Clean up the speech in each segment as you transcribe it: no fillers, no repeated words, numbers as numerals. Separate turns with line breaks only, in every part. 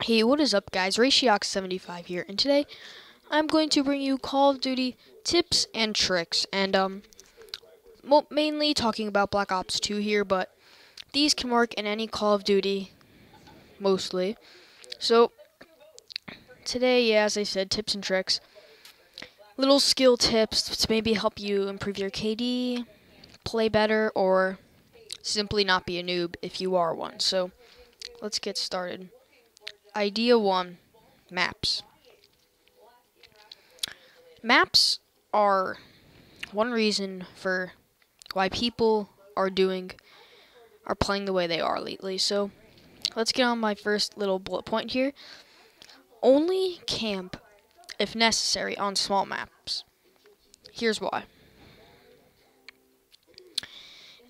Hey, what is up, guys? Rayshiox75 here, and today I'm going to bring you Call of Duty tips and tricks, and mainly talking about Black Ops 2 here, but these can work in any Call of Duty, mostly. So today, yeah, as I said, tips and tricks, little skill tips to maybe help you improve your KD, play better, or simply not be a noob if you are one. So let's get started. Idea 1: maps. Maps are one reason for why people are playing the way they are lately. So let's get on my first little bullet point here. Only camp if necessary on small maps. Here's why.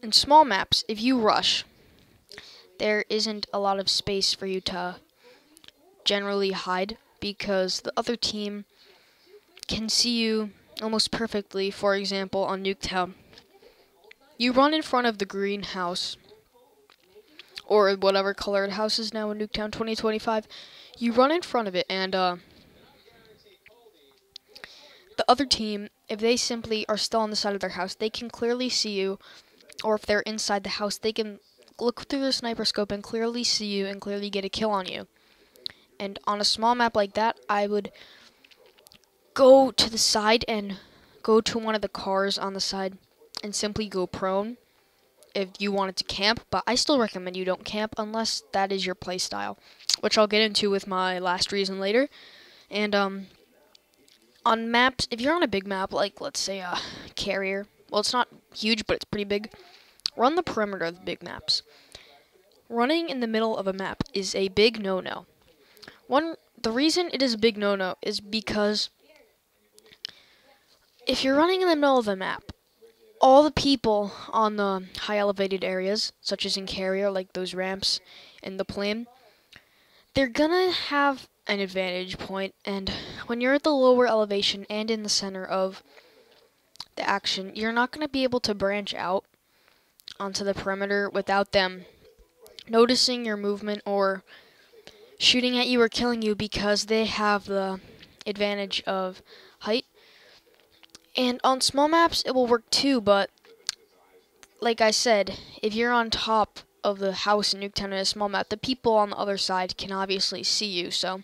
In small maps, if you rush, there isn't a lot of space for you to generally hide because the other team can see you almost perfectly. For example, on Nuketown, you run in front of the green house, or whatever colored house is now in Nuketown 2025. You run in front of it, and the other team, if they simply are still on the side of their house, they can clearly see you, or if they're inside the house, they can look through the sniper scope and clearly see you and clearly get a kill on you. And on a small map like that, I would go to the side and go to one of the cars on the side and simply go prone if you wanted to camp, but I still recommend you don't camp unless that is your play style, which I'll get into with my last reason later. And on maps, if you're on a big map, like let's say a carrier, well, it's not huge, but it's pretty big, run the perimeter of the big maps. Running in the middle of a map is a big no-no. The reason it is a big no-no is because if you're running in the middle of a map, all the people on the high elevated areas, such as in carrier, like those ramps and the plane, they're gonna have an advantage point, and when you're at the lower elevation and in the center of the action, you're not gonna be able to branch out onto the perimeter without them noticing your movement or shooting at you or killing you because they have the advantage of height. And on small maps, it will work too, but like I said, if you're on top of the house in Nuketown in a small map, the people on the other side can obviously see you, so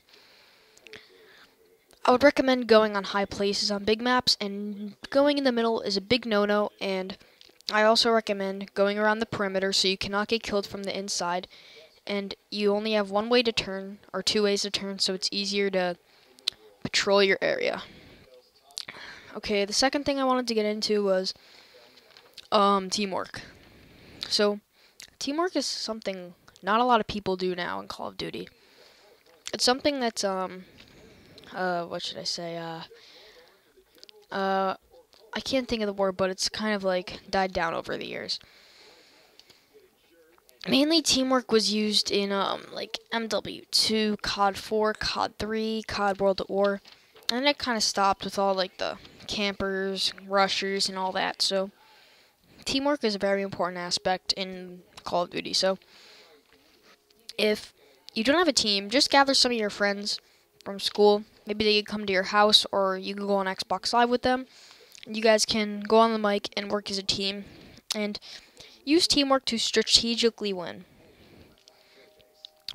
I would recommend going on high places on big maps, and going in the middle is a big no-no, and I also recommend going around the perimeter so you cannot get killed from the inside, and you only have one way to turn, or two ways to turn, so it's easier to patrol your area. Okay, the second thing I wanted to get into was teamwork. So, teamwork is something not a lot of people do now in Call of Duty. It's something that's what should I say? I can't think of the word, but it's kind of like died down over the years. Mainly teamwork was used in like MW2, COD 4, COD 3, COD World at War, and then it kind of stopped with all like the campers, rushers, and all that. So teamwork is a very important aspect in Call of Duty. So if you don't have a team, just gather some of your friends from school. Maybe they could come to your house, or you can go on Xbox Live with them. You guys can go on the mic and work as a team, and use teamwork to strategically win.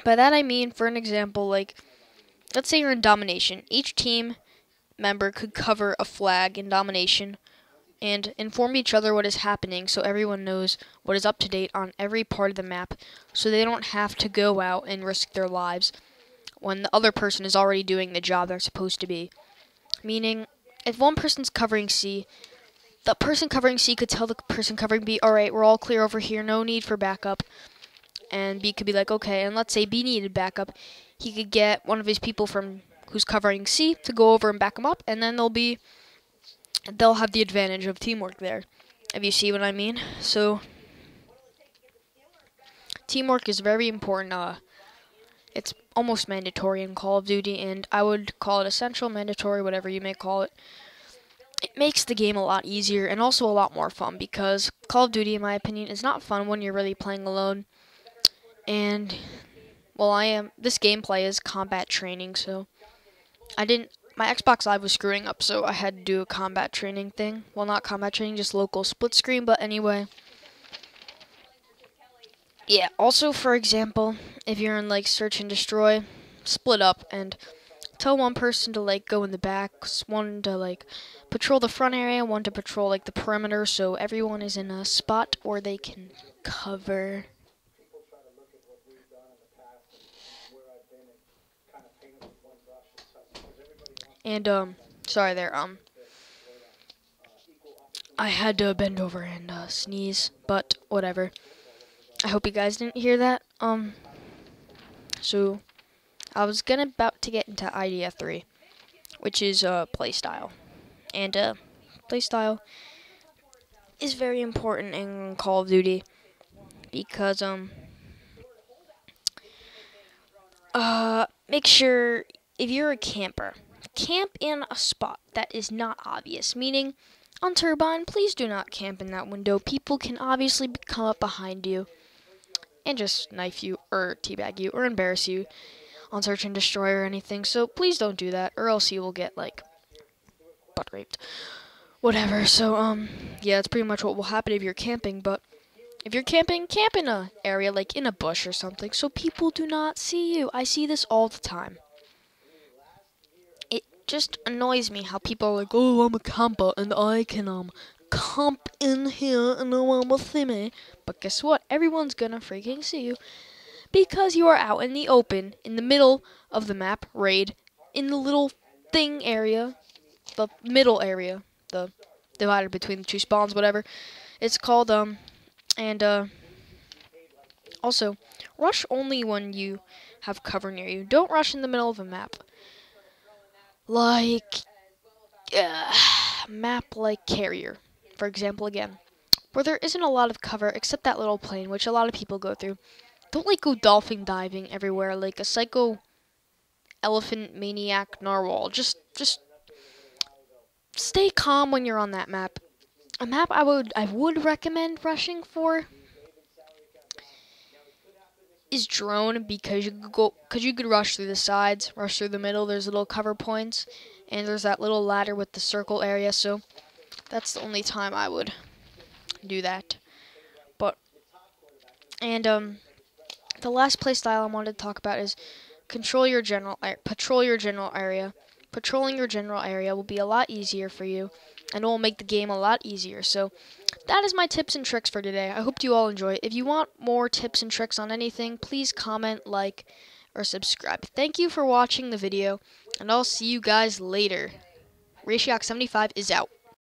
By that I mean, for an example, like, let's say you're in domination. Each team member could cover a flag in domination and inform each other what is happening so everyone knows what is up to date on every part of the map, so they don't have to go out and risk their lives when the other person is already doing the job they're supposed to be. Meaning, if one person's covering C, the person covering C could tell the person covering B, alright, we're all clear over here, no need for backup. And B could be like, okay, and let's say B needed backup. He could get one of his people from who's covering C to go over and back him up, and then they'll have the advantage of teamwork there, if you see what I mean. So teamwork is very important. It's almost mandatory in Call of Duty, and I would call it essential, mandatory, whatever you may call it. It makes the game a lot easier and also a lot more fun, because Call of Duty, in my opinion, is not fun when you're really playing alone. And well, this gameplay is combat training, so my Xbox Live was screwing up, so I had to do a combat training thing. Well, not combat training, just local split screen, but anyway. Yeah, also, for example, if you're in, like, search and destroy, split up and tell one person to, like, go in the back, one to, like, patrol the front area, one to patrol, like, the perimeter, so everyone is in a spot where they can cover. And, sorry there, I had to bend over and, sneeze, but whatever. I hope you guys didn't hear that. So, I was about to get into Idea 3, which is, playstyle. And, playstyle is very important in Call of Duty because, make sure, if you're a camper, camp in a spot that is not obvious, meaning, on Turbine, please do not camp in that window. People can obviously come up behind you and just knife you, or teabag you, or embarrass you on Search and Destroy or anything, so please don't do that, or else you will get, like, butt raped. Whatever, so, yeah, that's pretty much what will happen if you're camping, but if you're camping, camp in a area, like in a bush or something, so people do not see you. I see this all the time. It just annoys me how people are like, oh, I'm a camper, and I can, camp in here, and no one will see me. But guess what? Everyone's gonna freaking see you, because you are out in the open, in the middle of the map, raid, in the little thing area, the middle area, the divider between the two spawns, whatever it's called, and also, rush only when you have cover near you. Don't rush in the middle of a map. Like, map like Carrier, for example, again, where there isn't a lot of cover except that little plane, which a lot of people go through. Don't, like, go dolphin diving everywhere like a psycho elephant maniac narwhal. Just stay calm when you're on that map. A map I would recommend rushing for is Drone, because you could rush through the sides, rush through the middle. There's little cover points, and there's that little ladder with the circle area. So that's the only time I would do that. The last playstyle I wanted to talk about is patrol your general area. Patrolling your general area will be a lot easier for you, and it will make the game a lot easier. So that is my tips and tricks for today. I hope you all enjoy it. If you want more tips and tricks on anything, please comment, like, or subscribe. Thank you for watching the video, and I'll see you guys later. Ratiox75 is out.